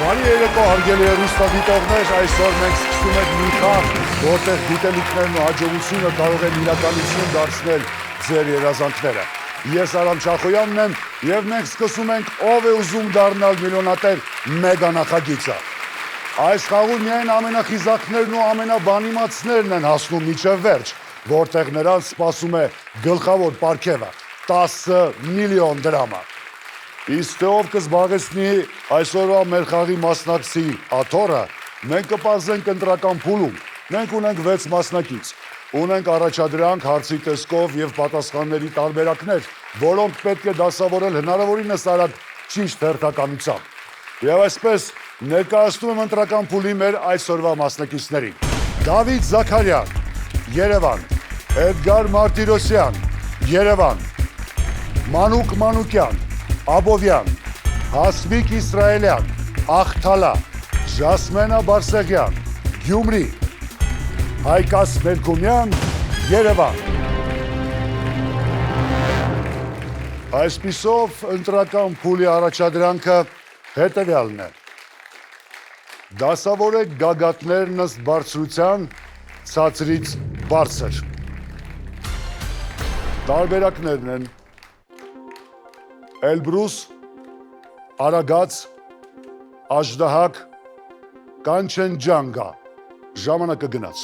Բարի երեկո հարգելի հեռուստադիտողներ, այսօր մենք սկսում ենք մի խաղ, որտեղ գիտելիքներն ու հաջողությունը կարող են իրականություն դարձնել ձեր երազանքները։ Ես Արամ Չախոյանն եմ եւ մենք սկսում ենք ով է ուզում դառնալ միլիոնատեր մեգանախագիծը։ Այս խաղում միայն ամենախիզախներն ու ամենաբանիմացներն են հասնում մինչև վերջ, որտեղ նրանց սպասում է գլխավոր պարգևը 10 միլիոն դրամ։ Իսկ թե ով կզբաղեցնի այսօրվա մեր խաղի մասնակցի աթոռը, մենք կպարզենք ընտրական փուլում։ Մենք ունենք 6 մասնակից, ունենք առաջադրանք, հարցի տեսքով եւ պատասխանների տարբերակներ, որոնք պետք է դասավորել հնարավորինս արագ ճիշտ հերթականությամբ։ Եվ այսպես ներկայացնում եմ ընտրական փուլի մեր այսօրվա մասնակիցներին։ Դավիթ Զաքարյան, Երևան, Էդգար Մարտիրոսյան, Երևան, Մանուկ Մանուկյան, Աբովյան, Հասմիկ Իսրայելյան, Ախթալա, Ժասմենա Բարսեղյան, Գյումրի, Հայկաս Մելքումյան, Երևան։ Այսպիսով ընտրական փուլի առաջադրանքը հետևյալն է։ Դասավորեք գագաթներն ըստ բարձրության ցածրից բարձր։ Տարբերակներն են Էլբրուս, Արագած, Աժդահակ, Կանչենջանգա, ժամանակը գնաց։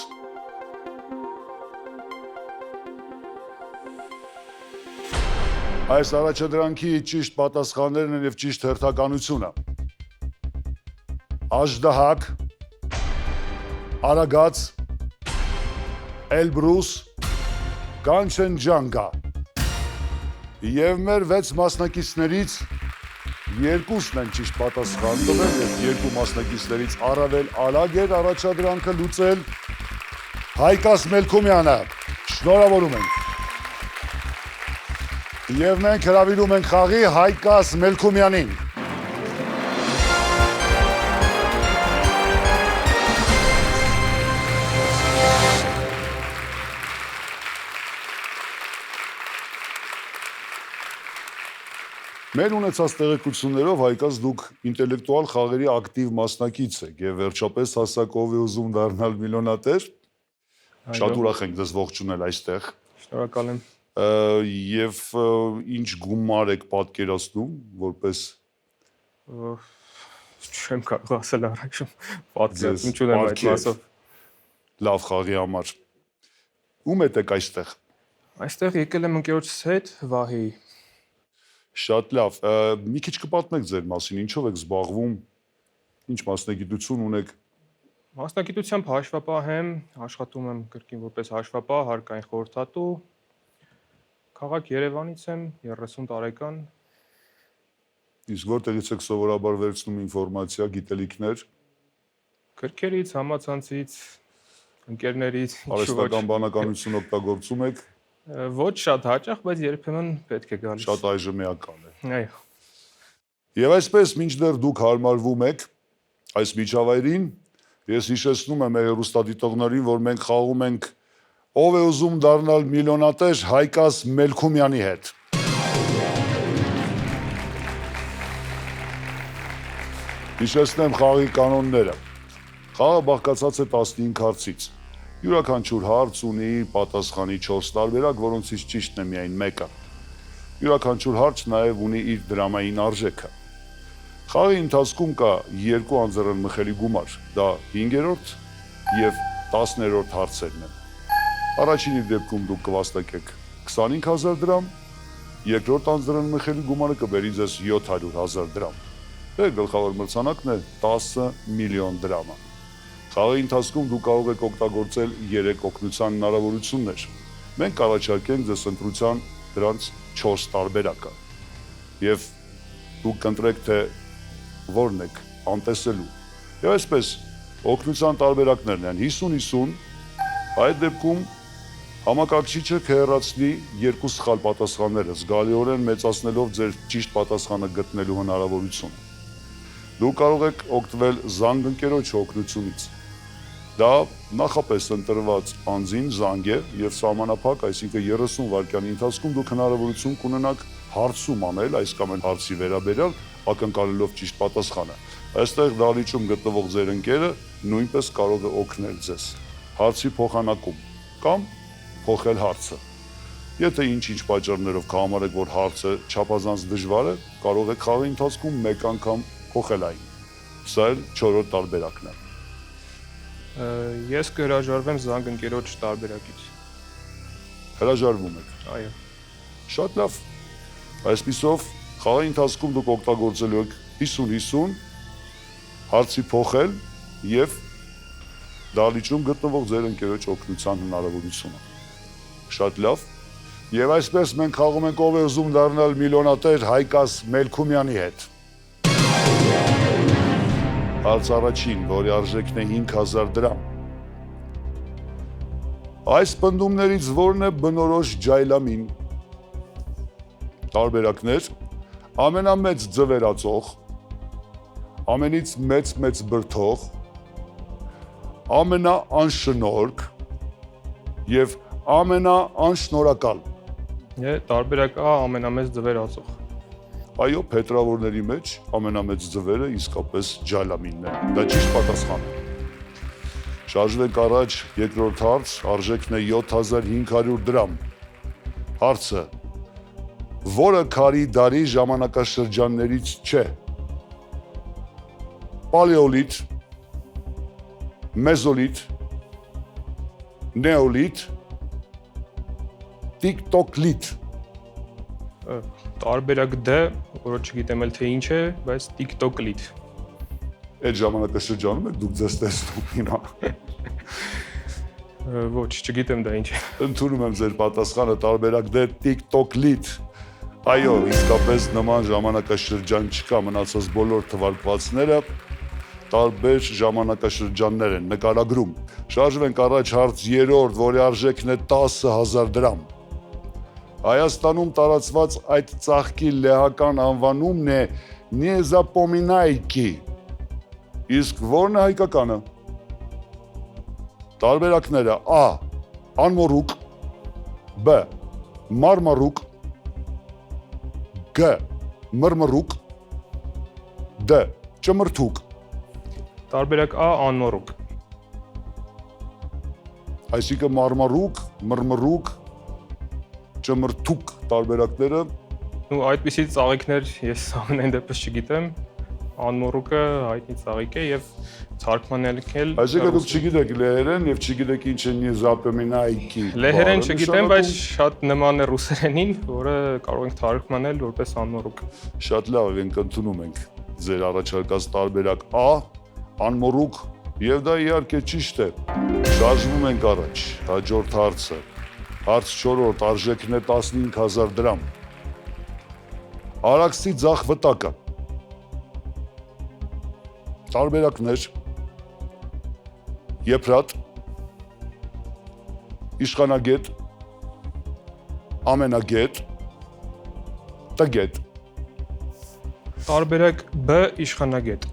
Այս առաջադրանքի ճիշտ պատասխաններն են եւ ճիշտ հերթականությունը։ Աժդահակ, Արագած, Էլբրուս, Կանչենջանգա։ Եվ մեր 6 մասնակիցներից երկուսն են ճիշտ պատասխան տվել եւ երկու մասնակիցներից առավել արագ էր առաջադրանքը լուծել Հայկաս Մելքումյանը։ Շնորհավորում ենք։ Եվ մենք հրավիրում ենք խաղի Հայկաս Մելքումյանին։ Մեր ունեցած տեղեկություններով Հայկաս դուք ինտելեկտուալ խաղերի ակտիվ մասնակից եք եւ վերջապես հասակ ով է ուզում դառնալ միլիոնատեր։ Շատ ուրախ ենք ձեզ ողջունել այստեղ։ Շնորհակալ եմ։ Եվ ինչ գումար եք պատկերացնում որպես չեմ կարող ասել առաջում պատկերացում չունեմ այդ մասով։ Լավ խաղի համար։ Ում եք այստեղ։ Այստեղ եկել եմ ընկերոջս հետ Վահի։ Շատ լավ, մի քիչ կպատմեք ձեր մասին, ինչով եք զբաղվում, ինչ մասնագիտություն ունեք։ Մասնագիտությամբ հաշվապահ եմ, աշխատում եմ կրկին որպես հաշվապահ, հարկային խորհրդատու։ Քաղաք Երևանից եմ, 30 տարեկան։ Իսկ որտեղից եք սովորաբար վերցնում ինֆորմացիա, գիտելիքներ։ Գրքերից, համացանցից, ընկերներից, արհեստական բանականություն օգտագործում եք։ Ոչ շատ հաճախ, բայց երբեմն պետք է գալիս։ Շատ այժմ էական է։ Այո։ Եվ այսպես մինչդեռ դուք հարմարվում եք այս միջավայրին, ես հիշեցնում եմ մեր հեռուստադիտողներին, որ մենք խաղում ենք ով է ուզում դառնալ միլիոնատեր Հայկաս Մելքումյանի հետ։ Հիշեցնեմ խաղի կանոնները։ Խաղը բաղկացած է 15 հարցից։ Յուրաքանչյուր հարց ունի պատասխանի 4 տարբերակ, որոնցից ճիշտն է միայն մեկը։ Յուրաքանչյուր հարց նաև ունի իր դրամային արժեքը։ Խաղի ընթացքում կա 2 անձեռնմխելի գումար, դա 5-րդ եւ 10-րդ հարցերն են։ Առաջինի դեպքում դուք կվաստակեք 25000 դրամ, երկրորդ անձեռնմխելի գումարը կբերի ձեզ 700,000 դրամ։ Դե գլխավոր մրցանակն է 10 միլիոն դրամը։ Խաղի ընթացքում դուք կարող եք օգտագործել 3 օգնության հնարավորություններ։ Մենք կառաջարկենք ձեզ ընտրության դրանց 4 տարբերակը։ Եվ դուք կընտրեք թե որն եք անտեսելու։ Եվ այսպես օգնության տարբերակներն են 50-50, այդ դեպքում համակարգիչը կհեռացնի 2 սխալ պատասխանները, զգալիորեն մեծացնելով ձեր ճիշտ պատասխանը գտնելու հնարավորությունը։ Դուք կարող եք օգտվել զանգ ընկերոջ օգնությունից։ Դա նախապես ընտրված անձին զանգ է եւ սահմանափակ, այսինքն 30 վայրկյանի ընթացքում դուք հնարավորություն կունենաք հարցում անել, այս կամ այն հարցի վերաբերյալ, ակնկալելով ճիշտ պատասխանը։ Այստեղ դահլիճում գտնվող ձեր ընկերը նույնպես կարող է օգնել ձեզ հարցի փոխանակում կամ փոխել հարցը։ Եթե ինչ-ինչ պատճառներով կհամարեք, որ հարցը չափազանց դժվար է, կարող եք խաղի ընթացքում մեկ անգամ փոխել այն։ Սա էլ 4-րդ տարբերակն է։ Ես կհրաժարվեմ զանգ ընկերոջ տարբերակից։ Հրաժարվում եք։ Այո։ Շատ լավ։ Այսպիսով խաղի ընթացքում դուք օգտագործելու եք 50-50 հարցի փոխել եւ դահլիճում գտնվող ձեր ընկերոջ օգնության հնարավորությունը։ Շատ լավ։ Եվ այսպես մենք խաղում ենք ով է ուզում դառնալ միլիոնատեր Հայկաս Մելքումյանի հետ։ Հարց առաջին, որի արժեքն է 5000 դրամ։ Այս պնդումներից որն է բնորոշ ջայլամին։ Տարբերակներ. ամենամեծ ձվերածող, ամենից մեծ բրդող, ամենաանշնորհք եւ ամենաանշնորհակալ։ Տարբերակ A ամենամեծ ձվերածող։ Այո, փետրավորների մեջ ամենամեծ ձվերը իսկապես ջալամինն է։ Դա ճիշտ պատասխան է։ Շարժվենք առաջ, երկրորդ հարց, արժեքն է 7500 դրամ։ Հարցը. որը քարի դարի ժամանակաշրջաններից չէ։ Պալեոլիթ, մեզոլիթ, նեոլիթ, տիկտոկլիթ։ Տարբերակ D, որը չգիտեմ էլ թե ինչ է, բայց TikTok-լիթ։ Այդ ժամանակաշրջանում եք դուք ձեզ տեսնում հիմա։ Ոչ, չգիտեմ դա ինչ է։ Ընդունում եմ ձեր պատասխանը, տարբերակ D, TikTok-լիթ։ Այո, իսկապես նման ժամանակաշրջան չկա, մնացած բոլոր թվարկվածները տարբեր ժամանակաշրջաններ են նկարագրում։ Շարժվենք առաջ հարց երրորդ, որի արժեքն է 10000 դրամ։ Հայաստանում տարածված այդ ծաղկի լեհական անվանումն է Նեզապոմինայկի։ Իսկ ո՞րն է հայկականը։ Տարբերակները A. անմորուկ, B. մարմարուկ, G. մրմռուկ, D. ճմրթուկ։ Տարբերակ A անմորուկ։ Այսինքն մարմարուկ, մրմռուկ, ճմրթուկ տարբերակները։ Ու այդպիսի ծաղիկներ ես ամենայն դեպս չգիտեմ։ Անմորուկը հայտնի ծաղիկ է եւ թարգմանել Այսինքն դուք չգիտեք լեհերեն եւ չգիտեք ինչ է Նեզապոմինայկի։ Լեհերեն չգիտեմ, բայց շատ նման է ռուսերենին, որը կարող ենք թարգմանել որպես անմորուկ։ Շատ լավ, ենք ընդունում ենք ձեր առաջարկած տարբերակ A, անմորուկ, եւ դա իհարկե ճիշտ է։ Շարժվում ենք առաջ, հաջորդ հարցը։ Հարց 4-րդ, արժեքն է 15000 դրամ։ Արաքսի ձախ վտակը։ Տարբերակներ. Եփրատ, իշխանագետ, ամենագետ, տգետ։ Տարբերակ B իշխանագետ։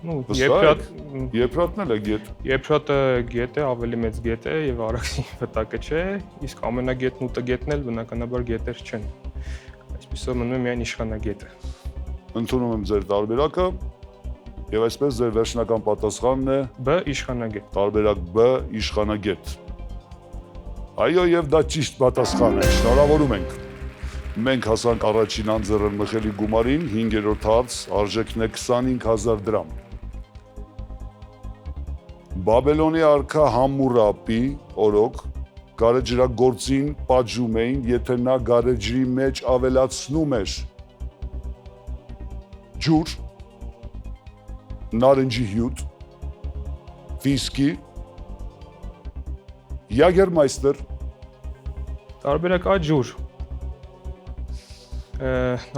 Եփրատն էլ է գետ։ Եփրատը գետ է, ավելի մեծ գետ է եւ արաքսի վտակը չէ, իսկ ամենագետն ու տգետն էլ բնականաբար գետեր չեն։ Այսպեսով մնում է միայն իշխանագետը։ Ընդունում եմ ձեր տարբերակը եւ այսպես ձեր վերջնական պատասխանն է B իշխանագետ։ Տարբերակ B իշխանագետ։ Այո, եւ դա ճիշտ պատասխան է։ Շնորհավորում ենք։ Մենք հասանք առաջին անձեռն մխելի գումարին, 5-րդ հարց, արժեքն է 25000 դրամ։ Բաբելոնի արքա Համուրապի օրոք գարեջրագործին պատժում էին, եթե նա գարեջրի մեջ ավելացնում էր ջուր, նարնջի հյութ, վիսկի, Յագերմայստեր։ Տարբերակ A ջուր։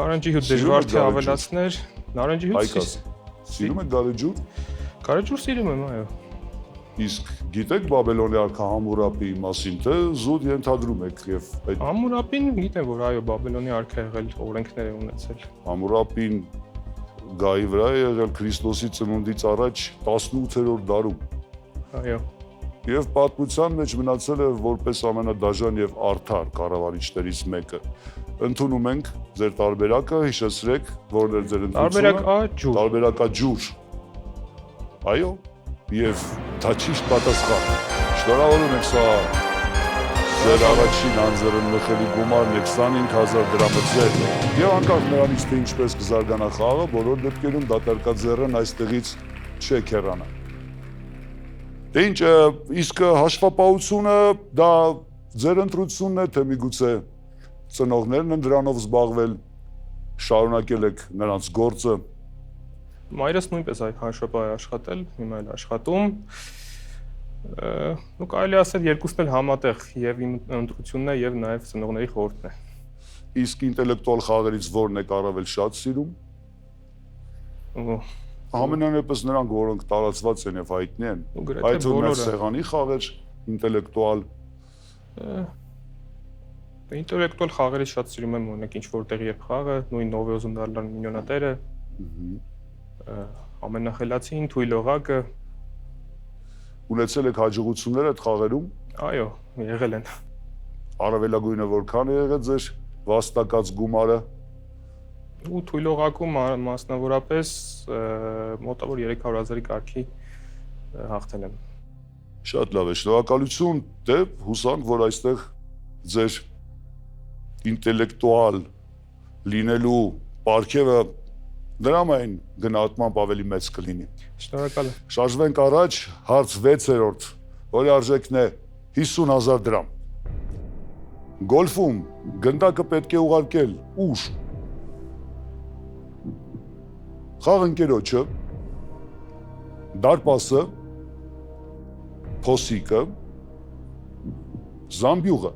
Նարնջի հյութ դժվար թե ավելացներ, նարնջի հյութ սիրում եք գարեջուր։ Գարեջուր սիրում եմ, այո։ Իսկ գիտեք Բաբելոնի արքա Համուրապի մասին, թե զուտ ենթադրում եք եւ այդ Համուրապին գիտեմ, որ այո, Բաբելոնի արքա եղել, օրենքներ է ունեցել։ Համուրապին գայի վրա է եղել Քրիստոսի ծնունդից առաջ 18-րդ դարում։ Այո։ Եվ պատմության մեջ մնացել է որպես ամենադաժան եւ արդար կառավարիչներից մեկը։ Ընդունում ենք Ձեր տարբերակը հիշեցրեք, որն էր ձեր Տարբերակ ընտրությունը։ A ջուր։ Տարբերակա ջուր։ Այո, եւ դա ճիշտ պատասխան։ Շնորհավորում եմ սա ձեր առաջին անձեռնմխելի գումարն է 25000 դրամը ձեր։ Եվ անկախ նրանից, թե ինչպես կզարգանա խաղը, բոլոր դեպքերում դատարկաձեռն այստեղից չեք հեռանա։ Դե ինչ, իսկ հաշվապահությունը դա ձեր ընտրությունն է, թե միգուցե ծնողներն են դրանով զբաղվել, շարունակել եք նրանց գործը։ Մայրս նույնպես այ հաշվապահ է աշխատել, հիմա էլ աշխատում։ Ու կարելի ասել երկուսն էլ համատեղ եւ իմ ընտրությունն է եւ նաեւ ծնողների խորհուրդն է։ Իսկ ինտելեկտուալ խաղերից որն եք առավել շատ սիրում։ Ամենանեպս նրանք, որոնք տարածված են եւ հայտնի են։ Այդ բոլորը սեղանի խաղեր, ինտելեկտուալ։ Ինտելեկտուալ խաղերից շատ սիրում եմ օրինակ ինչ որտեղ երբ խաղը, նույն Նովոյոզում դառնալ միլիոնատերը, ամենախելացին, թույլ օղակը։ Ունեցել եք հաջողություններ այդ խաղերում։ Այո, եղել են։ Առավելագույնը որքան է եղել ձեր վաստակած գումարը։ Ու թույլ օղակում մասնավորապես մոտավոր 300,000-ի կարգի հաղթել եմ։ Շատ լավ է, շնորհակալություն, դե հուսանք, որ այստեղ ձեր ինտելեկտուալ լինելու պարգևը դրամային գնահատմամբ ավելի մեծ կլինի։ Շնորհակալ եմ։ Շարժվենք առաջ, հարց 6-րդ, որի արժեքն է 50,000 դրամ։ Գոլֆում գնդակը պետք է ուղարկել ուր։ Խաղընկերոջը, դարպասը, փոսիկը, զամբյուղը։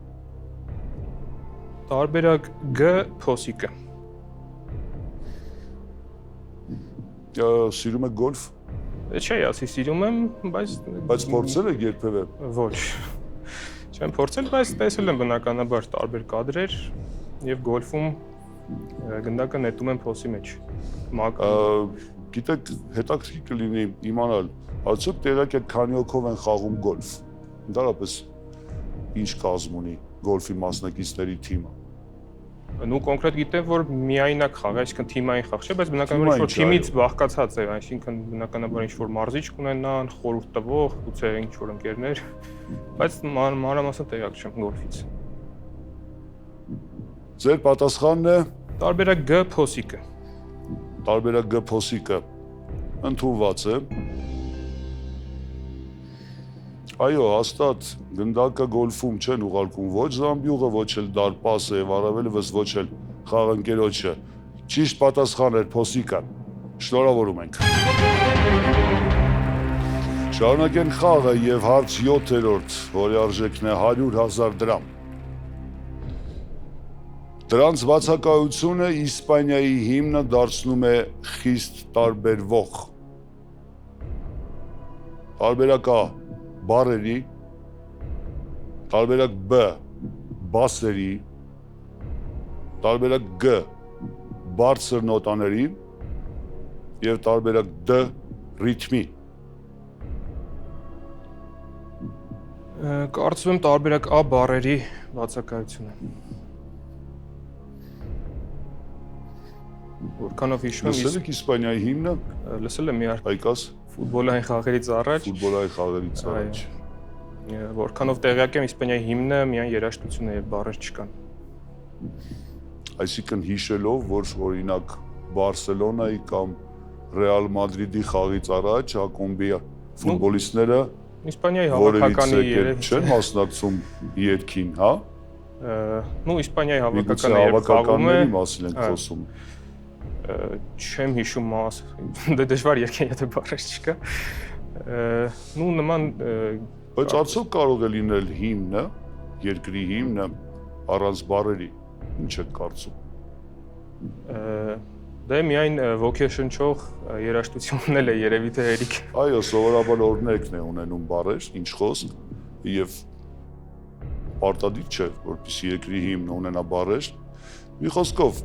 Տարբերակ G փոսիկը։ Սիրում եք գոլֆ։ Չէ, ասի սիրում եմ, Բայց փորձել եք երբևէ։ Ոչ։ Չեմ փորձել, բայց տեսել եմ բնականաբար տարբեր կադրեր եւ գոլֆում գնդակը նետում են փոսի մեջ։ Գիտեք, հետաքրքիր կլինի իմանալ, արդյոք տեղյակ եք քանի հոգով են խաղում գոլֆ։ Ընդհանրապես ինչ կազմ ունի գոլֆի մասնակիցների թիմը։ Նու կոնկրետ գիտեմ, որ միայնակ խաղ է, այսինքն թիմային խաղ չէ, բայց բնականաբար ինչ-որ թիմից բաղկացած է, այսինքն բնականաբար ինչ-որ մարզիչ կունենան, խորհուրդ տվող, գուցե ինչ-որ ընկերներ, բայց մանրամասն տեղյակ չեմ գոլֆից։ Ձեր պատասխանն է Տարբերակ G փոսիկը։ Տարբերակ G փոսիկը ընդունված է։ Այո, հաստատ գնդակը գոլֆում չեն ուղարկում ոչ զամբյուղը, ոչ էլ դարպասը եւ առավելևս ոչ էլ խաղընկերոջը։ Ճիշտ պատասխանն էր փոսիկը։ Շնորհավորում ենք։ Շարունակենք խաղը եւ հարց 7-րդ, որի արժեքն է 100,000 դրամ։ Դրանց բացակայությունը Իսպանիայի հիմնը դարձնում է խիստ տարբերվող։ Տարբերակ A բառերի, տարբերակ B բասերի, տարբերակ G բարձր նոտաների եւ տարբերակ D ռիթմի։ Կարծում եմ տարբերակ A բառերի բացակայությունը։ Որքանով հիշում եմ, Լսել եք Իսպանիայի հիմնը։ Լսել եմ իհարկե Այկաս ֆուտբոլային խաղերից առաջ։ ֆուտբոլային խաղերից առաջ։ Որքանով տեղյակ եմ, Իսպանիայի հիմնը միայն երաժշտություն է եւ բառեր չկան։ Այսինքն հիշելով, որ օրինակ Բարսելոնայի կամ Ռեալ Մադրիդի խաղից առաջ ակումբի ֆուտբոլիստները Իսպանիայի հավաքականի երևի չեն մասնակցում երգին, հա։ Նու Իսպանիայի հավաքականը երբ խաղում է, մասին ենք խոսում։ Չեմ հիշում մաս, դե դժվար երկեն, եթե բառեր չկա։ Նու նման Բայց արդյոք կարող է լինել հիմնը, երկրի հիմնը առանց բառերի, ինչ եք կարծում։ Դե միայն ոգեշնչող երաժշտությունն էլ է երևի թե հերիք։ Այո, սովորաբար օրներքն է ունենում բառեր, ինչ խոսք, եւ պարտադիր չէ, որպեսզի երկրի հիմնը ունենա բառեր։ Մի խոսքով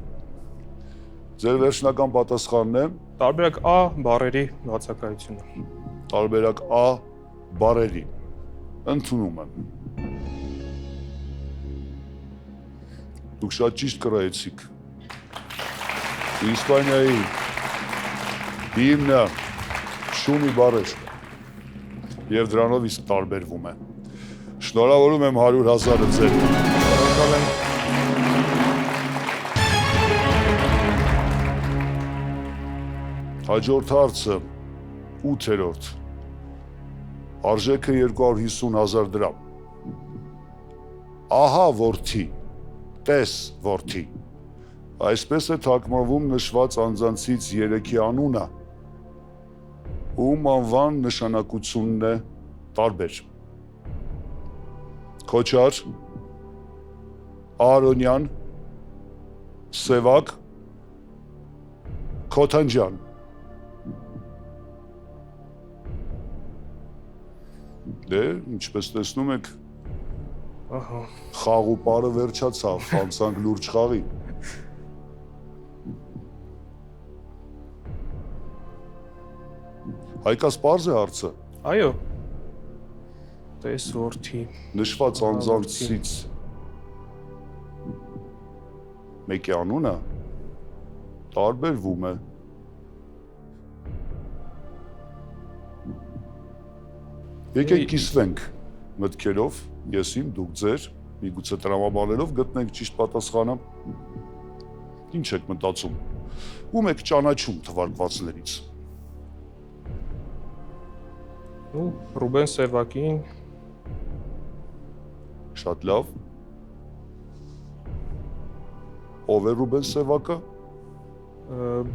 ձեր վերջնական պատասխանն է Տարբերակ A բառերի բացակայությունը։ Տարբերակ A բառերի։ Ընդունում եմ։ Դուք շատ ճիշտ կրայեցիք։ Իսպանիայի հիմնը շունի բառեր եւ դրանով իսկ տարբերվում է։ Շնորհավորում եմ 100,000-ը ձեր։ Շնորհակալ եմ։ Հաջորդ հարցը 8-րդ։ Արժեքը 250,000 դրամ։ Ահա որդի, տես որդի։ Այսպես է թարգմանվում նշված անձանցից 3-ի անունը, ում անվան նշանակությունն է տարբեր։ Քոչար, Արոնյան, Սևակ, Քոթանջյան։ Դե, ինչպես տեսնում եք, Ահա։ խաղ ու պարը վերջացավ, անցանք լուրջ խաղի։ Հայկաս պարզ է հարցը։ Այո։ Տես որդի։ Նշված անձանցից մեկի անունը տարբերվում է։ Եկեք կիսվենք մտքերով, ես իմ, դուք ձեր, միգուցե տրամաբանելով գտնենք ճիշտ պատասխանը։ Ինչ եք մտածում։ Ում եք ճանաչում թվարկվածներից։ Ու Ռուբեն Սևակին, Շատ լավ։ Ով է Ռուբեն Սևակը։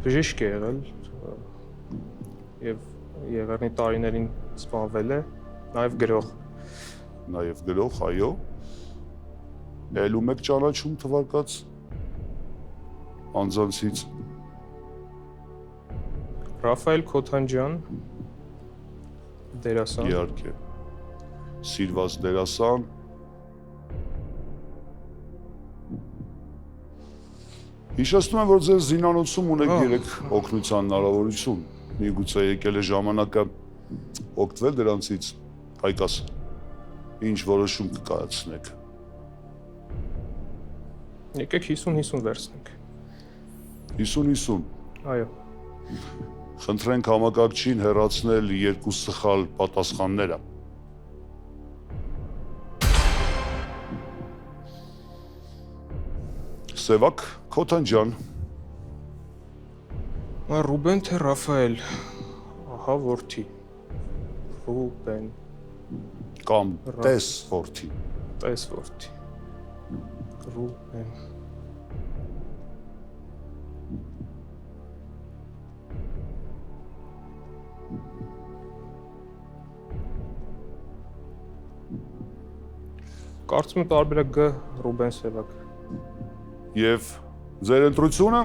բժիշկ է եղել եւ եղեռնի տարիներին սպանվել է, նաեւ գրող։ Նաև գրող, այո։ Էլ ում եք ճանաչում թվարկած անձանցից։ Ռաֆայել Քոթանջյան, դերասան։ Իհարկե։ Սիրված դերասան։ Հիշեցնում եմ, որ ձեր զինանոցում ունեք 3 օգնության հնարավորություն։ Միգուցե եկել է ժամանակը օգտվել դրանցից, Հայկաս։ Ինչ որոշում կկայացնեք։ Եկեք 50-50 վերցնենք։ 50-50։ Այո։ Խնդրենք համակարգչին հեռացնել 2 սխալ պատասխանները։ Սևակ Քոթանջյան։ Ռուբեն թե Ռաֆայել։ Ահա որդի։ Ռուբեն, Կամ տես որդի։ տես որդի։ Ռուբեն։ Կարծում եմ տարբերակ Գ Ռուբեն Սևակ։ Եվ ձեր ընտրությունը։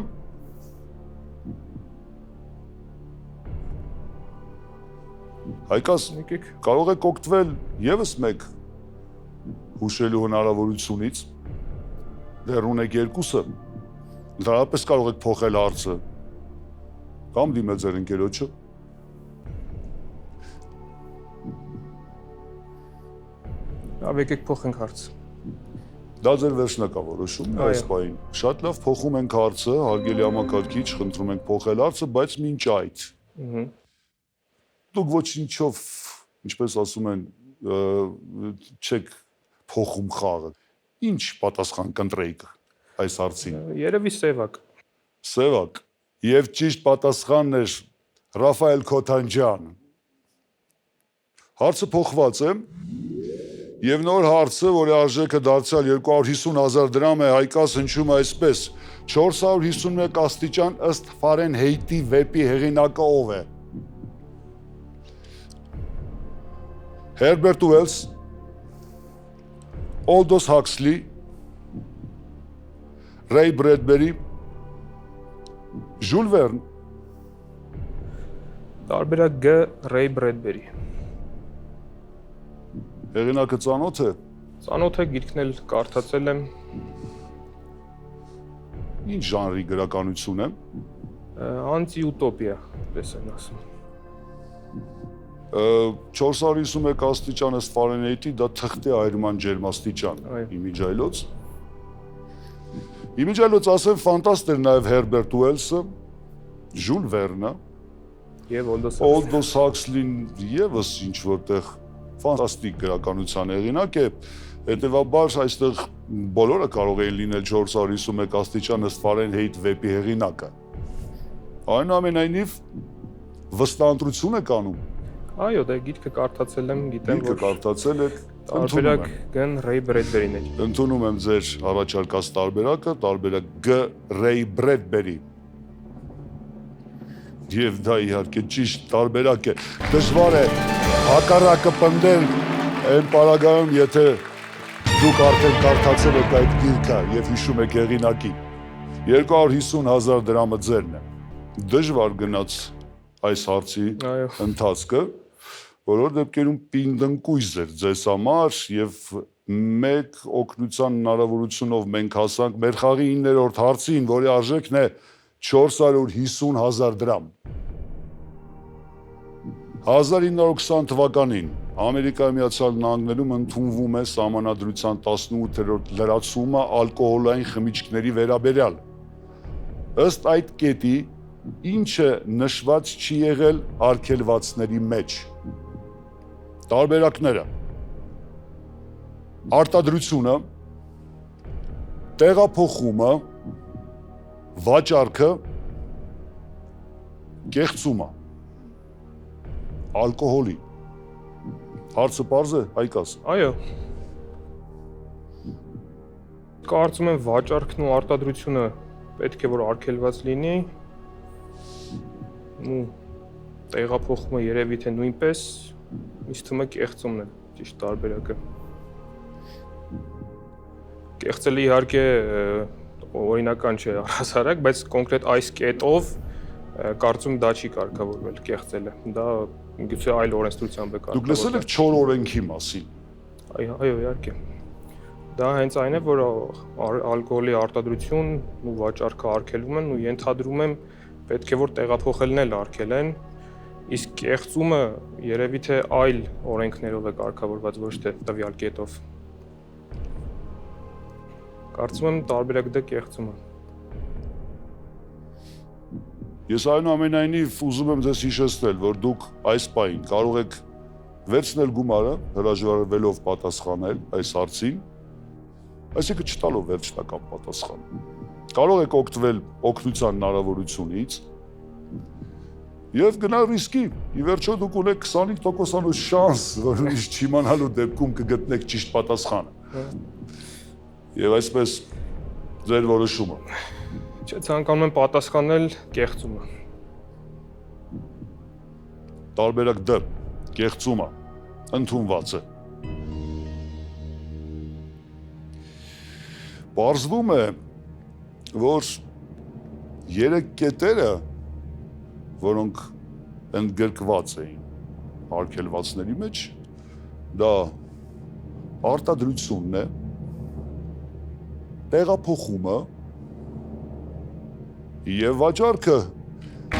Հայկաս, Եկեք։ կարող եք օգտվել եւս մեկ հուշելու հնարավորությունից։ Դեռ ունեք 2-ը։ Ընդհանրապես կարող եք փոխել հարցը կամ դիմել ձեր ընկերոջը։ Լավ, եկեք փոխենք հարցը։ Դա ձեր վերջնական որոշումն է այս պահին։ Շատ լավ, փոխում ենք հարցը, հարգելի համակարգիչ, խնդրում ենք փոխել հարցը, բայց մինչ այդ դուք ոչինչով, ինչպես ասում են, չեք փոխում խաղը։ Ինչ պատասխան կընտրեիք այս հարցին։ Երևի Սևակ։ Սևակ, եւ ճիշտ պատասխանն էր Ռաֆայել Քոթանջյան։ Հարցը փոխված է։ Եվ նոր հարցը, որի արժեքը դարձյալ 250,000 դրամ է, Հայկաս հնչում այսպես. 451 աստիճան ըստ Ֆարենհեյտի վեպի հեղինակը ով է։ Հերբերտ Ուելս, Օլդոս Հաքսլի, Ռեյ Բրեդբերի, Ժուլ Վերն։ Տարբերակ Գ Ռեյ Բրեդբերի։ Հեղինակը ծանոթ է։ Ծանոթ է, գիրքն էլ կարդացել եմ։ Ինչ ժանրի գրականություն է։ Անտիուտոպիա, պես են ասում։ 451 աստիճան ըստ Ֆարենհեյտի դա թղթի այրման ջերմաստիճան։ Իմիջայլոց։ Իմիջիայլոց ասեմ ֆանտաստ էր նաև Հերբերտ Ուելսը, Ժուլ Վերնը, Եվ Օլդոս Հաքսլին եւս ինչ որտեղ ֆանտաստիկ գրականության հեղինակ է, հետեւաբար այստեղ բոլորը կարող էին լինել 451 աստիճան ըստ Ֆարենհեյթ վեպի հեղինակը։ Այնուամենայնիվ վստահ եք անում։ Այո, դե գիրքը կարդացել եմ, գիտեմ, Գիրքը կարդացել եք, տարբերակ Գ. Ռեյ Բրեդբերին է։ Ընդունում եմ ձեր առաջարկած տարբերակը, տարբերակ G. Ռեյ Բրեդբերի։ Եվ դա իհարկե ճիշտ տարբերակ է։ Դժվար է հակառակը պնդել այն պարագայում, եթե դուք արդեն կարդացել եք այդ գիրքը եւ հիշում եք հեղինակին։ 250,000 դրամը ձերն է։ Դժվար գնաց այս հարցի ընթացքը, բոլոր դեպքերում պինդ էր ձեզ համար եւ մեկ օգնության հնարավորությունով մենք հասանք մեր խաղի 9-րդ հարցին, որի արժեքն է 450,000 դրամ։ 1920 թվականին Ամերիկայի Միացյալ Նահանգներում ընդունվում է Սահմանադրության 18-րդ լրացումը ալկոհոլային խմիչքների վերաբերյալ։ Ըստ այդ կետի, ինչը նշված չի եղել արգելվածների մեջ։ Տարբերակները. արտադրությունը, տեղափոխումը, վաճառքը, կեղծումը, ալկոհոլի։ Հարցը պարզ է, Հայկաս։ Այո։ Կարծում եմ վաճառքն ու արտադրությունը պետք է որ արգելված լինի։ Ու տեղափոխումը երևի թե նույնպես, ինձ թվում է կեղծումն է ճիշտ տարբերակը։ Կեղծելը իհարկե օրինական չէ առհասարակ, բայց կոնկրետ այս կետով կարծում դա չի կարգավորվել կեղծելը։ Դա գուցե այլ օրենսդրությամբ է կարգավորվել։ Դուք լսել եք 4 օրենքի մասին։ Այո, իհարկե։ Դա հենց այն է, որ ալկոհոլի արտադրություն ու վաճառքը արգելվում են ու ենթադրում եմ պետք է որ տեղափոխելն էլ արգելեն, իսկ կեղծումը երևի թե այլ օրենքներով է կարգավորված, ոչ թե տվյալ կետով։ Կարծում եմ տարբերակ դա կեղծումը։ Ես այնուամենայնիվ ուզում եմ ձեզ հիշեցնել, որ դուք այս պահին կարող եք վերցնել գումարը, հրաժարվելով պատասխանել այս հարցին, այսինքն չտալով վերջնական պատասխան։ Կարող եք օգտվել օգնության հնարավորությունից եւ գնալ ռիսկի։ Ի վերջո դուք ունեք 25% շանս, որ ուրիշ չիմանալու դեպքում կգտնեք ճիշտ պատասխանը։ Եվ այսպես ձեր որոշումը։ Չէ, ցանկանում եմ պատասխանել կեղծումը։ Տարբերակ D. Կեղծումը ընդունված է։ Պարզվում է, որ 3 կետերը, որոնք ընդգրկված էին արգելվածների մեջ, դա արտադրությունն է, տեղափոխումը եւ վաճառքը։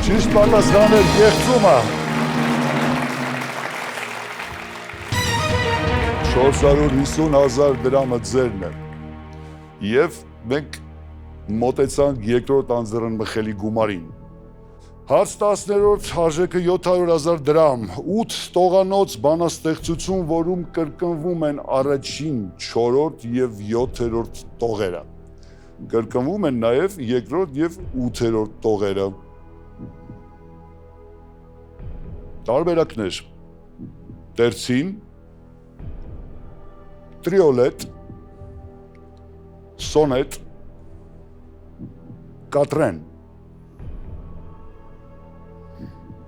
Ճիշտ պատասխանը կեղծումը։ 450,000 դրամը ձերն է։ Եվ մենք մոտեցանք երկրորդ անձեռնմխելի գումարին։ Հարց 10-րդ արժեքը 700,000 դրամ, 8 տողանոց բանաստեղծություն, որում կրկնվում են առաջին, 4-րդ եւ 7-րդ տողերը։ Կրկնվում են նաեւ երկրորդ եւ 8-րդ տողերը։ Տարբերակներ. Տերցին, տրիոլետ, սոնետ, կատրեն։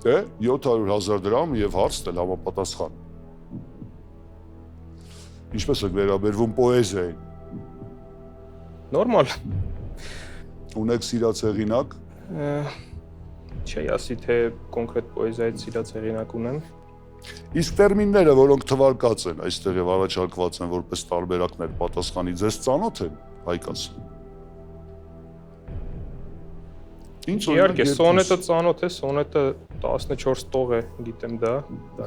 Դե 700,000 դրամ եւ հարցն էլ համապատասխան։ Ինչպես է վերաբերվում պոեզիային։ Նորմալ։ Ունեք սիրած հեղինակ։ Չի ասի թե կոնկրետ պոեզիայից սիրած հեղինակ ունեմ։ Իսկ տերմինները, որոնք թվարկած են այստեղ եւ առաջարկված են որպես տարբերակներ պատասխանի, ձեզ ծանոթ են, Հայկաս։ Իհարկե, սոնետը ծանոթ է, սոնետը 14 տող է, գիտեմ դա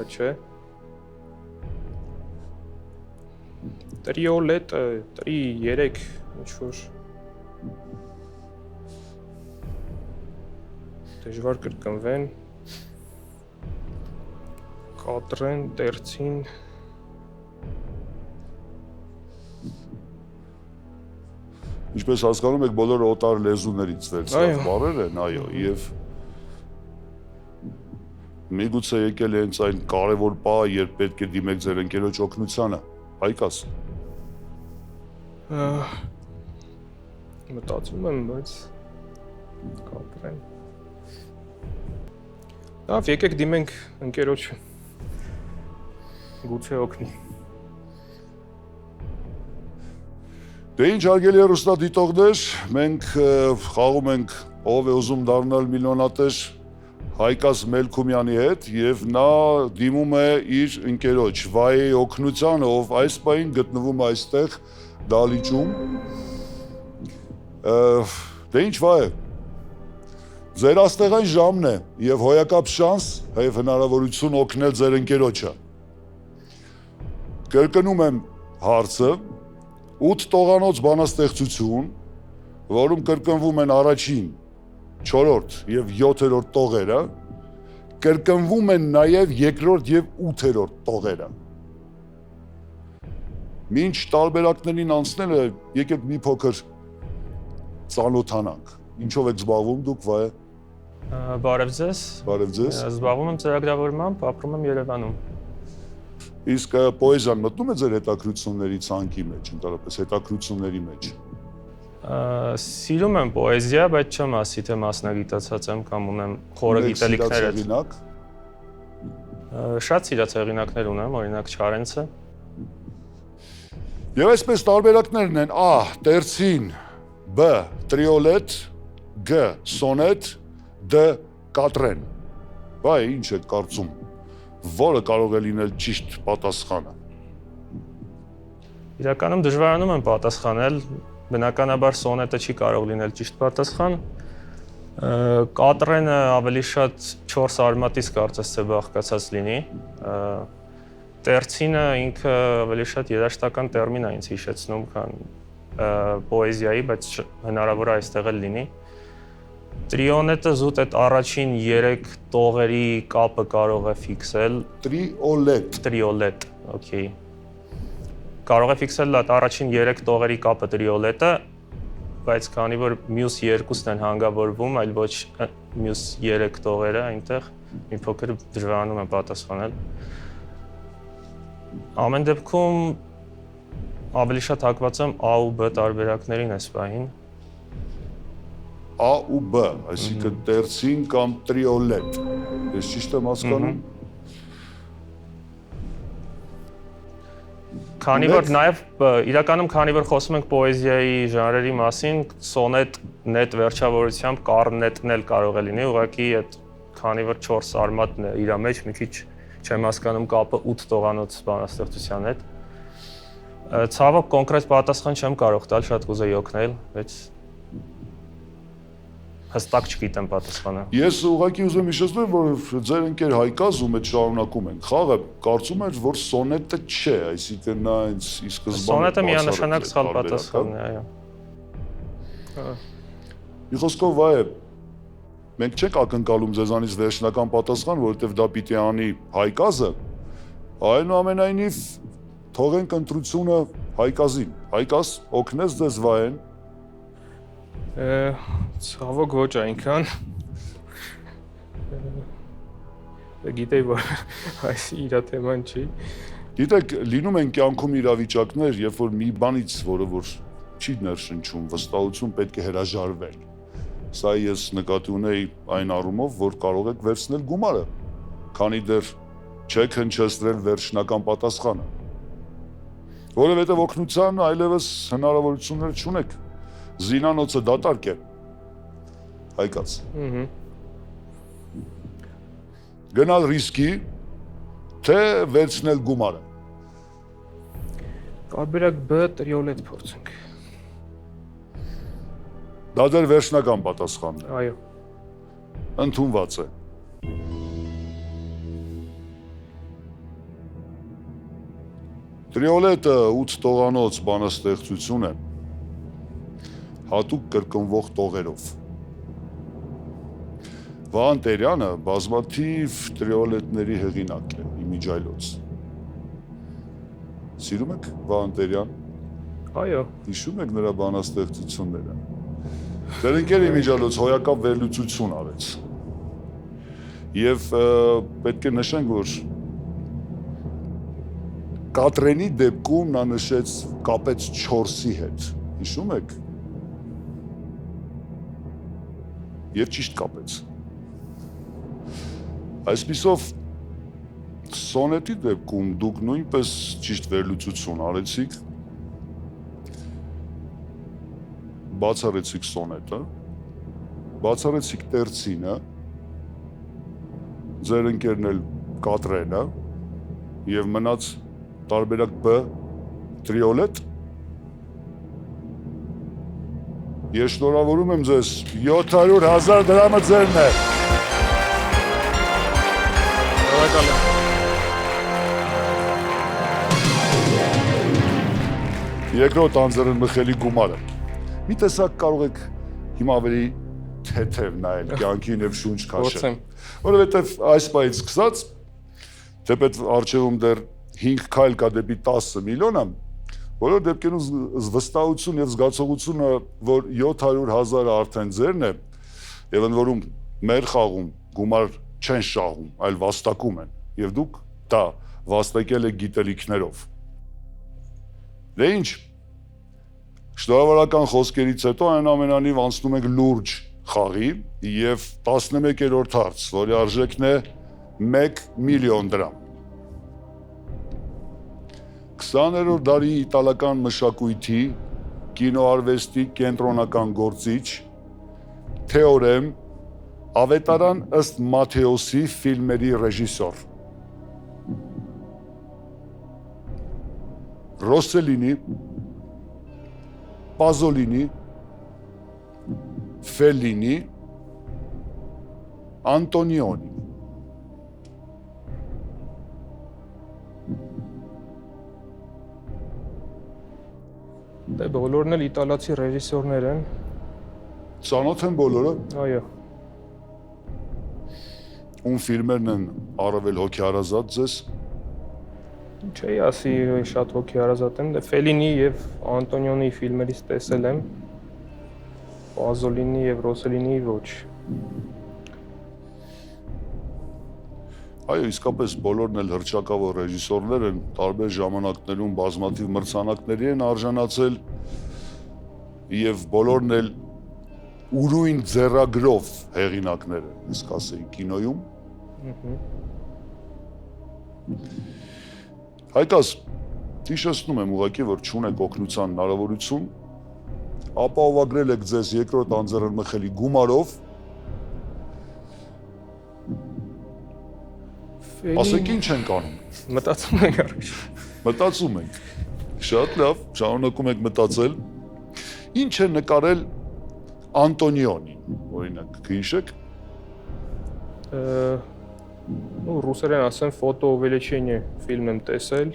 չէ։ Տրիոլետը, տրի 3, ինչ որ Դժվար կրկնվեն։ Կատրեն, տերցին։ Ինչպես հասկանում եք, բոլորը օտար լեզուներից վերցրած բառեր են, այո, եւ միգուցե եկել է հենց այն կարևոր պահը, երբ պետք է դիմեք ձեր ընկերոջ օգնությանը, Հայկաս։ Մտածում եմ, բայց կապրեն։ Լավ, եկեք դիմենք ընկերոջը։ Գուցե օգնի։ Դե ինչ հարգելի հեռուստադիտողներ, մենք խաղում ենք ով է ուզում դառնալ միլիոնատեր Հայկաս Մելքումյանի հետ եւ նա դիմում է իր ընկերոջ Վայեի օգնությանը, ով այս պահին գտնվում է այստեղ դալիճում։ Դե ինչ Վայե, ձեր աստեղային ժամն է եւ հոյակապ շանս, եւ հնարավորություն օգնել ձեր ընկերոջը։ Կրկնում եմ հարցը, 8 տողանոց բանաստեղծություն, որում կրկնվում են առաջին, 4-րդ եւ 7-րդ տողերը, կրկնվում են նաեւ երկրորդ եւ 8-րդ տողերը։ Մինչ տարբերակներին անցնելը, եկեք մի փոքր ծանոթանանք։ Ինչով եք զբաղվում դուք, Վայե։ Բարև ձեզ։ Բարև ձեզ։ Զբաղվում եմ ծրագրավորմամբ, ապրում եմ Երևանում։ Իսկ պոեզիան մտնում է ձեր հետաքրությունների ցանկի մեջ, ընդհանրապես հետաքրությունների մեջ։ Սիրում եմ պոեզիա, բայց չեմ ասի թե մասնագիտացած եմ կամ ունեմ խորը գիտելիքներ։ Շատ սիրած հեղինակներ ունեմ, օրինակ Չարենցը։ Եվ այսպես տարբերակներն են A. Տերցին, B. Տրիոլետ, G. Սոնետ, D. Կատրեն։ Բայ ինչ եք կարծում, որը կարող է լինել ճիշտ պատասխանը։ Իրականում դժվարանում եմ պատասխանել, բնականաբար սոնետը չի կարող լինել ճիշտ պատասխան։ Կատրենը ավելի շատ 4 արմատից կարծես թե բաղկացած լինի։ Տերցինը ինքը ավելի շատ երաժշտական տերմին է ինձ հիշեցնում, քան պոեզիայի, բայց հնարավոր է այստեղ էլ լինի։ Տրիոնետը զուտ այդ առաջին 3 տողերի կապը կարող է ֆիքսել։ Տրիոլետ, օքեյ։ Կարող է ֆիքսել այդ առաջին 3 տողերի կապը տրիոլետը, բայց քանի որ մյուս 2-ն են հանգավորվում, այլ ոչ մյուս 3 տողերը այնտեղ, մի փոքր դժվարանում եմ պատասխանել։ Ամեն դեպքում ավելի շատ հակված եմ A ու B տարբերակներին այս պահին։ A ու B, այսինքն տերցին կամ տրիոլետ։ Ես ճիշտ եմ հասկանում։ Քանի որ նաև իրականում քանի որ խոսում ենք պոեզիայի ժանրերի մասին, սոնետ նետ վերջավորությամբ կառնետն էլ կարող է լինի, ուղղակի այդ քանի որ 4 արմատն է իր մեջ, մի քիչ չեմ հասկանում կապը 8 տողանոց բանաստեղծության հետ։ Ցավոք կոնկրետ պատասխան չեմ կարող տալ, շատ կուզեի օգնել, բայց հստակ չգիտեմ պատասխանը։ Ես ուղղակի ուզում եմ հիշեցնել, որ ձեր ընկեր Հայկաս ում հետ շարունակում ենք խաղը, կարծում էր, որ սոնետը չէ, այսինքն նա ինձ ի սկզբանե սոնետը միանշանակ սխալ պատասխանն է, այո։ Մի խոսքով Վայե, մենք չենք ակնկալում ձեզանից վերջնական պատասխան, որովհետև դա պիտի անի Հայկազը, այնուամենայնիվ թողենք ընտրությունը Հայկազին։ Հայկաս, օգնես ձեզ Վայեն։ Ցավոք ոչ այնքան։ Գիտեի, որ այս իրա թեման չի։ Գիտեք, լինում են կյանքում իրավիճակներ, երբ որ մի բանից, որը որ չի ներշնչում, վստահություն պետք է հրաժարվել։ Սա ես նկատի ունեի այն առումով, որ կարող եք վերցնել գումարը, քանի դեռ չեք հնչեցրել վերջնական պատասխանը։ Որովհետև օգնության այլևս հնարավորություններ չունեք։ Զինանոցը դատարկ է։ Հայկաց։ Գնալ ռիսկի, թե վերցնել գումարը։ Տարբերակ B տրիոլետ փորձենք։ Դա դեռ վերջնական պատասխանն է։ Այո։ Ընդունված է։ Տրիոլետը 8 տողանոց բանաստեղծություն է, հատուկ կրկնվող տողերով։ Վահան Տերյանը բազմաթիվ տրիոլետների հեղինակ է, իմիջայլոց։ Սիրում եք Վահան Տերյան։ Այո։ Հիշում եք նրա բանաստեղծությունները։ Ձեր ընկեր իմիջայլոց հոյակապ վերլուծություն արեց։ Եվ պետք է նշենք, որ Կատրենի դեպքում նա նշեց կապեց 4-ի հետ։ Հիշում եք։ Եվ ճիշտ կապեց։ Այսպիսով սոնետի դեպքում դուք նույնպես ճիշտ վերլուծություն արեցիք, բացառեցիք սոնետը, բացառեցիք տերցինը, ձեր ընկերն էլ Կատրենը եւ մնաց տարբերակ B տրիոլետ։ Ես շնորհավորում եմ ձեզ 700,000 դրամը ձերն է։ Շնորհակալ եմ։ Երկրորդ անձեռնմխելի գումարը։ Մի տեսակ կարող եք հիմա ավելի թեթև նայել կյանքին եւ շունչ քաշել։ Որովհետեւ այս պայից սկսած, թեպետ արժեվում դեռ 5 քայլ կա դեպի 10 միլիոնը, բոլոր դեպքերում վստահություն եւ զգացողությունը, որ 700,000-ը արդեն ձերն է, եւ ընդ որում մեր խաղում գումար չեն շահում, այլ վաստակում են, եւ դուք դա վաստակել եք գիտելիքներով։ Դե ինչ, շնորհավորական խոսքերից հետո այնուամենայնիվ անցնում ենք լուրջ խաղի եւ 11-րդ հարց, որի արժեքն է 1 միլիոն դրամ։ 20-րդ դարի իտալական մշակույթի կինոարվեստի կենտրոնական գործիչ, թեորեմ, ավետարան ըստ Մաթեոսի ֆիլմերի ռեժիսոր։ Ռոսելինի, Պազոլինի, Ֆելինի, Անտոնիոնի։ Դե բոլորն էլ իտալացի ռեժիսորներ են։ Ծանոթ են բոլորը։ Այո։ Ում ֆիլմերն են առավել հոգեհարազատ ձեզ։ Չէի ասի շատ հոգեհարազատ եմ, դե Ֆելինի եւ Անտոնիոնի ֆիլմերից տեսել եմ, Պազոլինի եւ Ռոսելինի ոչ։ Այո, իսկապես բոլորն էլ հռչակավոր ռեժիսորներ են, տարբեր ժամանակներում բազմաթիվ մրցանակների են արժանացել եւ բոլորն էլ ուրույն ձեռագրով հեղինակներ են, իսկ ասեի կինոյում։ Հայտած, հիշեցնում եմ ուղղակի, որ չունեք օգնության հնարավորություն, ապահովագրել եք ձեզ երկրորդ անձեռնմխելի գումարով։ Ասեք ինչ ենք անում։ Մտածում ենք առաջ։ Մտածում ենք։ Շատ լավ, շարունակում եք մտածել։ Ինչ է նկարել Անտոնիոնին, օրինակ, կհիշեք։ Ռուսերեն ասեմ ֆոտոուվելիչենիե ֆիլմ եմ տեսել։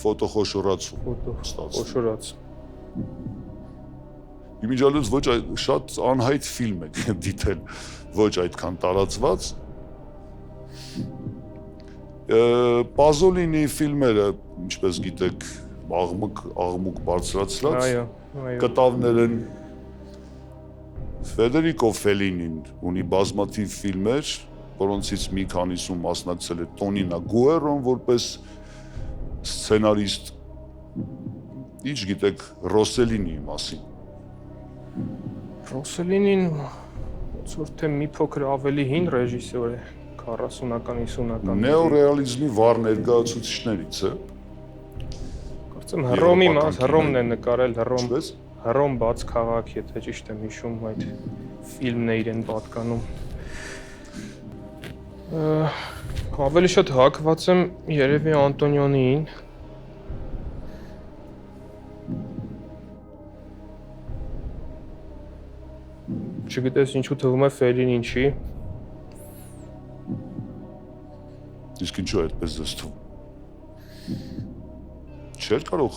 Ֆոտոխոշորացում։ Ֆոտոխոշորաց։ Իմիջիալոց ոչ շատ անհայտ ֆիլմ եք դիտել, ոչ այդքան տարածված։ Պազոլինի ֆիլմերը, ինչպես գիտեք, աղմուկ բարձրացրած։ Այո, կտավներ են։ Ֆեդերիկո Ֆելինին ունի բազմաթիվ ֆիլմեր, որոնցից մի քանիսում մասնակցել է Տոնինա Գուերոն որպես սցենարիստ։ Ինչ գիտեք Ռոսելինիի մասին։ Ռոսելինին ոնց որ թե մի փոքր ավելի հին ռեժիսոր է, 40-ական, 50-ական։ Նեոռեալիզմի վառ ներկայացուցիչներից է։ Կարծեմ Հռոմն է նկարել, Հռոմ բաց քաղաք, եթե ճիշտ եմ հիշում, այդ ֆիլմն է իրեն պատկանում։ Ավելի շատ հակված եմ երևի Անտոնիոնիին։ Չգիտես ինչու թվում է Ֆելինին չի։ Իսկ ինչու այդպես ձեզ թվում։ Չէր կարող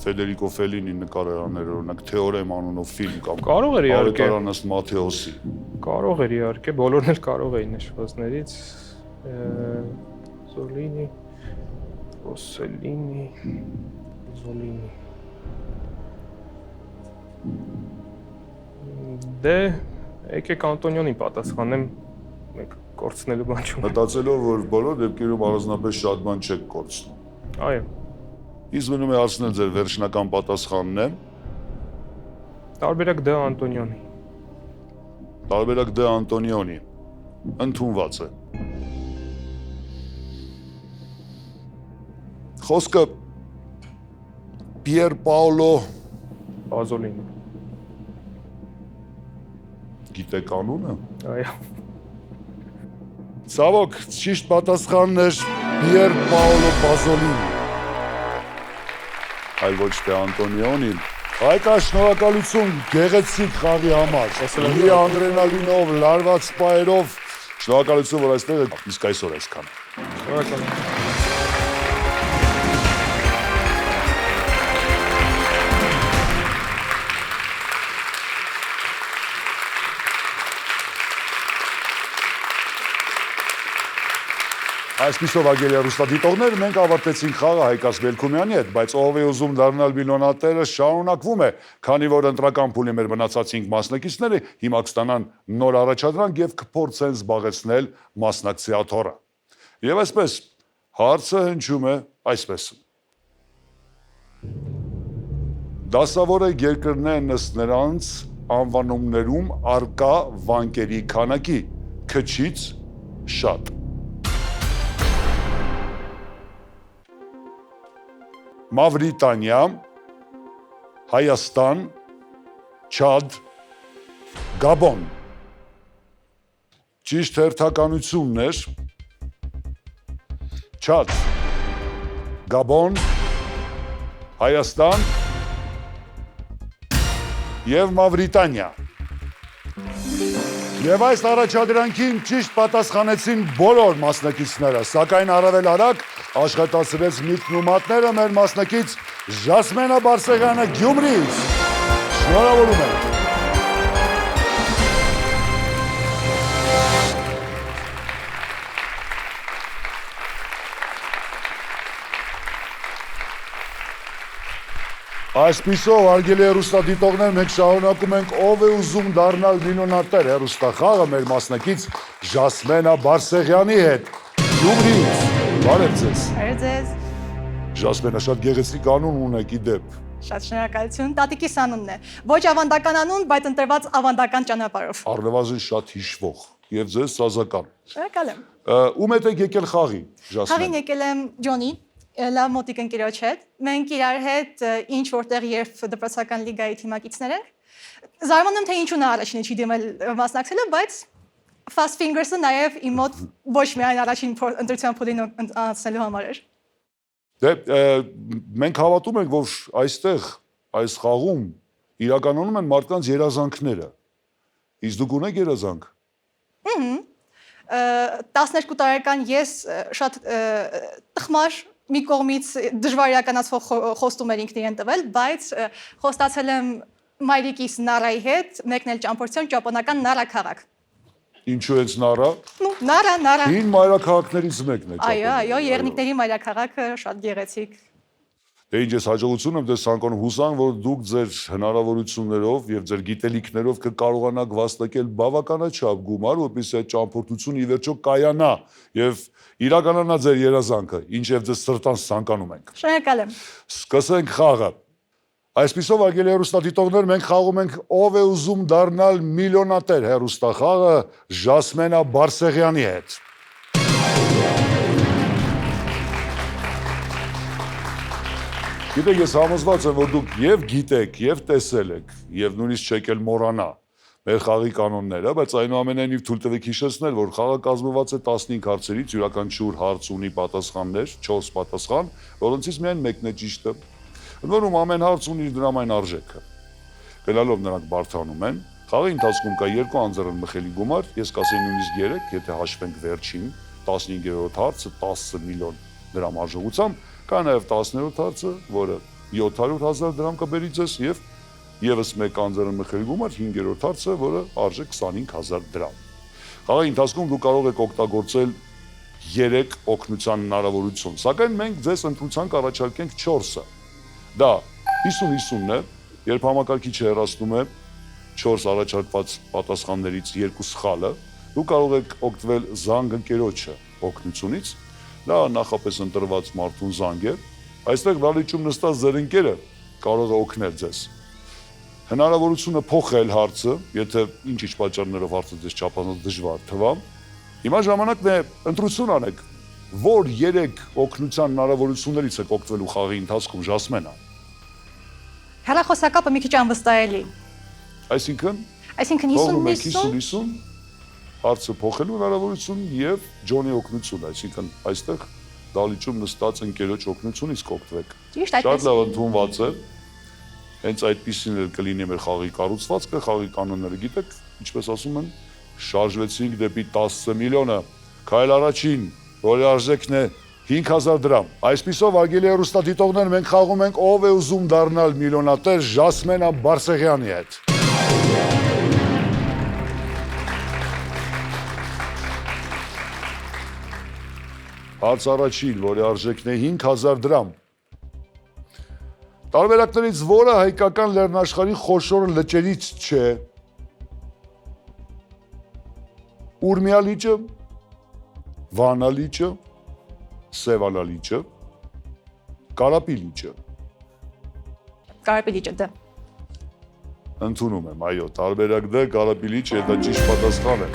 Ֆեդերիկո Ֆելինի նկարել անել օրինակ թեորեմ անունով ֆիլմ կամ կարող էր իհարկե ավետարան ըստ Մաթեոսի։ Կարող էր իհարկե, բոլորն էլ կարող էին նշվածներից Զոլինի, Ռոսելինի, Զոլինի։ Դե եկեք Անտոնիոնին պատասխանեմ, մեկ կորցնելու բան չունեմ։ Մտածելով, որ բոլոր դեպքերում առանձնապես շատ բան չեք կորցնում։ Այո, Իսկ մնում է հարցնել ձեր վերջնական պատասխանն է։ տարբերակ Դե Անտոնիոնի։ Տարբերակ Դե Անտոնիոնի ընդունված է։ Խոսքը Պիեր Պաոլո Պազոլինի։ գիտեք անունը։ Այո։ Ցավոք, ճիշտ պատասխանն էր Պիեր Պաոլո Պազոլինի։ Այլ ոչ թե Անտոնիոնին։ Հայկա շնորհակալություն գեղեցիկ խաղի համար։ Լի ադրենալինով, լարված սպայերով, շնորհակալություն, որ այստեղ եք, իսկ այսօր այսքան։ Շնորհակալ եմ։ Այսպիսով ագելի հեռուստադիտողներ, մենք ավարտեցինք խաղը Հայկաս Բելքումյանի հետ, բայց ով է ուզում դառնալ միլիոնատերը շարունակվում է, քանի որ ընտրական փուլի մեր մնացած 5 մասնակիցները հիմա կստանան նոր առաջադրանք եւ կփորձեն զբաղեցնել մասնակցի աթոռը։ Եվ այսպես, հարցը հնչում է այսպես. Դասավորը երկրներն ըստ նրանց անվանումներում արկա վանկերի քանակի, քչից շատ։ Մավրիտանիա, Հայաստան, Չադ, Գաբոն։ Ճիշտ հերթականությունն էր Չադ, Գաբոն, Հայաստան եւ Մավրիտանիա։ Եվ այս առաջադրանքին ճիշտ պատասխանեցին բոլոր մասնակիցները, սակայն առավել արագ աշխատացրեց միտքն ու մատները մեր մասնակից Ժասմենա Բարսեղյանը Գյումրիից։ Շնորհավորում եմ։ Այսպիսով, արգելի հեռուստադիտողներ, մենք շարունակում ենք ով է ուզում դառնալ միլիոնատեր հեռուստախաղը մեր մասնակից Ժասմենա Բարսեղյանի հետ։ Գյումրիից, բարև ձեզ։ Բարև ձեզ։ Ժասմենա, շատ գեղեցիկ անուն ունեք ի դեպ։ Շատ շնորհակալություն։ Տատիկիս անունն է։ Ոչ ավանդական անուն, բայց ընտրված ավանդական ճանապարհով։ Առնվազն շատ հիշվող եւ ձեզ սազական։ Շնորհակալ եմ։ Ում հետ եք եկել խաղի, Ժասմենա։ Խաղին եկել եմ Ջոնի, լավ մոտիկ ընկերոջ հետ։ Մենք իրար հետ ինչ որտեղ երբ դպրոցական լիգայի թիմակիցներ ենք։ Զարմանում եմ, թե ինչու նա առաջինը չի դիմել մասնակցելու, բայց Fast Fingers-ը նաև իմ մոտ ոչ միայն առաջին ընտրության փուլին անցնելու համար էր։ Դե մենք հավատում ենք, որ այստեղ այս խաղում իրականում են մարդկանց երազանքները։ Իսկ դուք ունեք երազանք։ 12 տարեկան ես շատ տխմար մի կողմից դժվար իրականացվող խոստումներ ինքն իրեն տվել, բայց խոստացել եմ մայրիկիս Նարայի հետ մեկնել ճամփորդության ճապոնական Նարա քաղաք։ Ինչու է Նարա։ Նարա։ Հին մայրաքաղաքներից մեկն է։ Այո, Եղնիկների մայրաքաղաքը շատ գեղեցիկ։ Դե ինչ ես հաջողություն եմ դες ցանկանում հուսանք, որ դուք ձեր հնարավորություններով եւ ձեր գիտելիքներով կկարողանաք վաստակել բավականաչափ գումար, որպեսզի այդ ճամփորդությունը ի վերջո կայանա եւ իրականանա ձեր երազանքը, ինչեւ ձեզ սրտանց ցանկանում ենք։ Շնորհակալ եմ։ Սկսենք խաղը։ Այսպիսով արգելի հեռուստադիտողներ, մենք խաղում ենք ով է ուզում դառնալ միլիոնատեր հեռուստախաղը Ժասմենա Բարսեղյանի հետ։ Գիտեք, ես համոզված եմ, որ դուք եւ գիտեք, եւ տեսել եք, եւ նույնիսկ չեք էլ մոռանա մեր խաղի կանոնները, բայց այնուամենայնիվ թույլ տվեք հիշեցնել, որ խաղը կազմված է 15 հարցերից, յուրաքանչյուր հարց ունի պատասխաններ, 4 պատասխան, որոնցից միայն մեկն է ճիշտը։ Որում ամեն հարց ունի իր դրամային արժեքը։ Գնալով նրանք բարթանում են, խաղի ընթացքում կա 2 անձեռն մխելի գումար, ես կասեի նույնիսկ 3, եթե հաշվենք վերջին 15-րդ հարցը 10 միլիոն դրամ արժողությամբ, կա նաև 10-րդ հարցը, որը 700,000 դրամ կբերի ձեզ եւ Եվս մեկ անձեռնմխելի գումար 5-րդ հարցը, որը արժե 25000 դրամ։ Խաղի ընթացքում դուք կարող եք օգտագործել 3 օգնության հնարավորություն, սակայն մենք ձեզ ընտրության կառաջարկենք 4-ը։ Դա 50-50-ն է, երբ համակարգիչը հեռացնում է 4 առաջարկված պատասխաններից 2 սխալը, դուք կարող եք օգտվել զանգ ընկերոջը օգնությունից, դա նախապես ընտրված մարդուն զանգ է, այստեղ դալիճում նստած ձեր ընկերը կարող է օգնել ձեզ։ Հնարավորությունը փոխել հարցը, եթե ինչ-ինչ պատճառներով հարցը ձեզ չափազանց դժվար թվա, հիմա ժամանակն է ընտրություն անեք, որ 3 օգնության հնարավորություններից եք օգտվելու խաղի ընթացքում, Ժասմենա։ Հեռախոսակապը մի քիչ անվստահելի։ Այսինքն 50-50 հարցը փոխելու հնարավորություն եւ Ջոնի օգնություն, այսինքն այստեղ դալիճում նստած ընկերոջ օգնությունից կօգտվեք։ Ճիշտ Շատ այդպես։ լավ ընդունված է։ Հենց այդպեսին էլ կլինի մեր խաղի կառուցվածքը, խաղի կանոնները գիտեք, ինչպես ասում են, շարժվեցինք դեպի 10 միլիոնը, քայլ առաջին, որի արժեքն է 5000 դրամ։ Այսպիսով արգելի հեռուստադիտողներ, մենք խաղում ենք ով է ուզում դառնալ միլիոնատեր Ժասմենա Բարսեղյանի հետ։ Հարց առաջին, որի արժեքն է 5000 դրամ։ Տարբերակներից որը հայկական լեռնաշխարհի խոշոր լճերից չէ։ Ուրմիա լիճը, Վանա լիճը, Սևանա լիճը, Կարապի լիճը։ Կարապի լիճը դա։ Ընդունում եմ, այո, տարբերակ D, Կարապի լիճը, դա ճիշտ պատասխան է։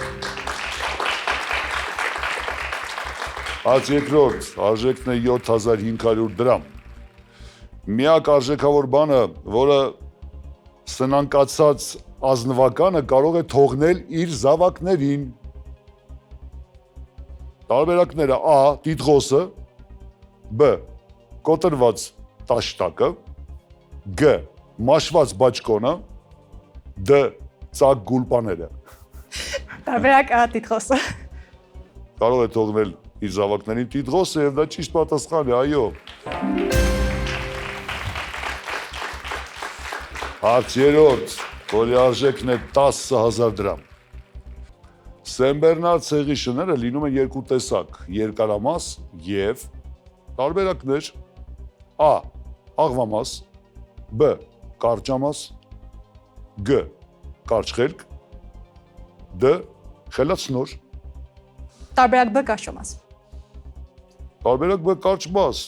Հարց երկրորդ, արժեքն է 7500 դրամ։ Միակ արժեքավոր բանը, որը սնանկացած ազնվականը կարող է թողնել իր զավակներին։ Տարբերակները A. Տիտղոսը, B. Կոտրված տաշտակը, G. Մաշված բաճկոնը, D. Ծակ գուլպաները։ Տարբերակ A տիտղոսը։ Կարող է թողնել իր զավակներին տիտղոսը եւ դա ճիշտ պատասխան է, այո։ Հարց երրորդ, որի արժեքն է 10000 դրամ։ Սենբեռնար ցեղի շները լինում են երկու տեսակ՝ երկարամաս եւ տարբերակներ A. Աղվամաս, B. Կարճամաս, G. Կարճ D. Խելացնոր։ Տարբերակ B կարճամաս։ Տարբերակ B. Կարճմաս։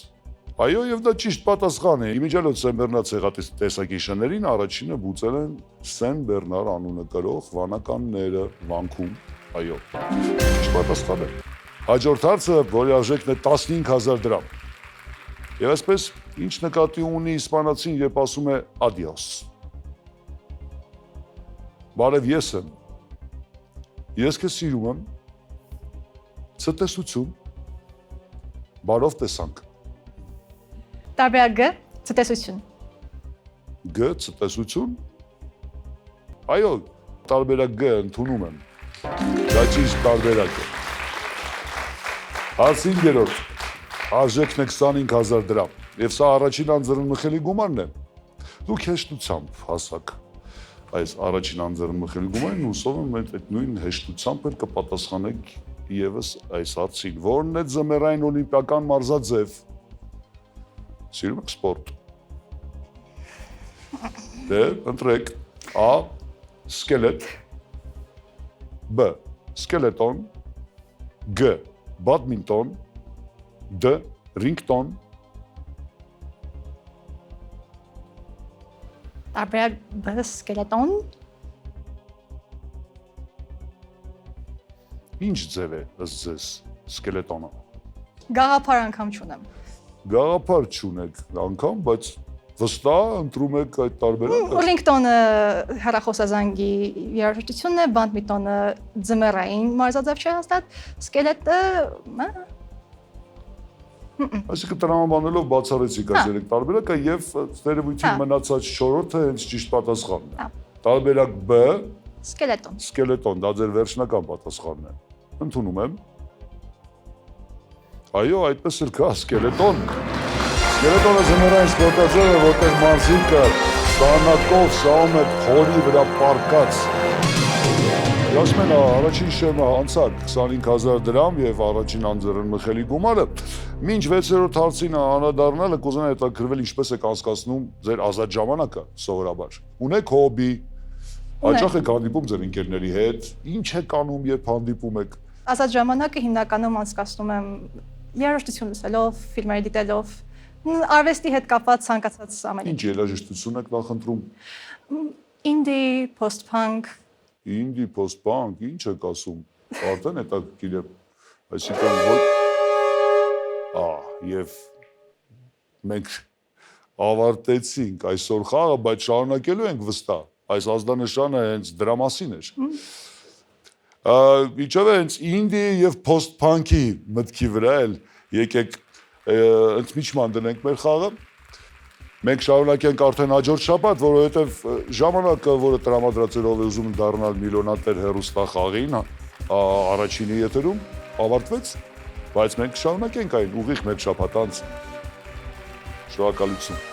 Այո, եւ դա ճիշտ պատասխան է։ Իմիջիալոց Սենբեռնար ցեղատեսակի շներին առաջինը բուծել են Սենբեռնար անունը կրող վանականները վանքում։ Այո։ Ճիշտ պատասխան է։ Հաջորդ հարցը, որի արժեքն է 15000 դրամ։ Եվ այսպես, ինչ նկատի ունի իսպանացին, երբ ասում է adios։ Բարև, ես եմ։ Ես քեզ սիրում եմ։ Ցտեսություն։ Բարով տեսանք։ Տարբերակ G ցտեսություն։ G. Ցտեսություն։ Այո, տարբերակ G ընդունում եմ։ Դա ճիշտ տարբերակ է։ Հարց 5-րդ, արժեքն է 25000 դրամ։ Եվ սա առաջին անձեռնմխելի գումարն է։ Դուք հեշտությամբ հասակ այս առաջին անձեռնմխելի գումարն ու հուսով եմ այդ նույն հեշտությամբ էլ կպատասխանեք եւս այս հարցին։ Որն է ձմեռային օլիմպիական մարզաձև։ Սիրում եք սպորտ։ Դե, ընտրեք A. Սկելետ, B. Սկելետոն, G. Բադմինտոն, D. Ռինգտոն։ Տարբերակ B սկելետոն։ Ինչ ձև է ըստ ձեզ սկելետոնը։ Գաղափար անգամ չունեմ։ Գաղափար չունեք անգամ, բայց վստահ ընտրում եք այդ տարբերակը։ Ռինգտոնը հեռախոսազանգի երաժշտությունն է, բադմինտոնը ձմեռային մարզաձև չէ հաստատ, սկելետը Այսինքն տրամաբանելով բացառեցիք այս երեք տարբերակը եւ ներևույթին մնացած 4-ը հենց ճիշտ պատասխանն է։ Տարբերակ B. սկելետոն։ Սկելետոն, դա ձեր վերջնական պատասխանն է։ Ընդունում եմ։ Այո, այդպես էլ կա սկելետոն։ Սկելետոնը ձմեռային սպորտաձև է, որտեղ մարզիկը Սանակով շահում է փորի վրա պարկած։ Ասում են առաջին շեմը անցակ 25,000 դրամ եւ առաջին անձեռն մխելի գումարը։ Մինչ 6-րդ հարցին անդրադառնալը կուզենայի հետաքրքրվել ինչպես եք անցկացնում ձեր ազատ ժամանակը սովորաբար։ Ունեք հոբի, հաճախ եք հանդիպում ձեր ընկերների հետ, ինչ եք անում, երբ հանդիպում եք։ Ազատ ժամանակը հիմնականում անցկացնում եմ երաժշտություն լսելով, ֆիլմեր դիտելով, արվեստի հետ կապված ցանկացած ամեն ինչ։ Ինչ երաժշտություն եք նախընտրում։ Indie, post-punk, Indie, post-punk, ինչ եք ասում։ Արդեն հետաքրքիր է։ Այսինքն որ եւ մենք ավարտեցինք այսօր խաղը, բայց շարունակելու ենք վստահ։ Այս ազդանշանը հենց դրա մասին էր։ Իջևէ հենց indie եւ post-punk-ի մտքի վրա էլ եկեք ընդմիջման դնենք մեր խաղը։ Մենք շարունակենք արդեն հաջորդ շաբաթ, որովհետեւ ժամանակը, որը տրամադրածելով է ուզում դառնալ միլիոնատեր հեռուստախաղին, առաջինի եթերում ավարտվեց, բայց մենք շարունակենք այն ուղիղ մեկ շաբաթ անց։ Շնորհակալություն։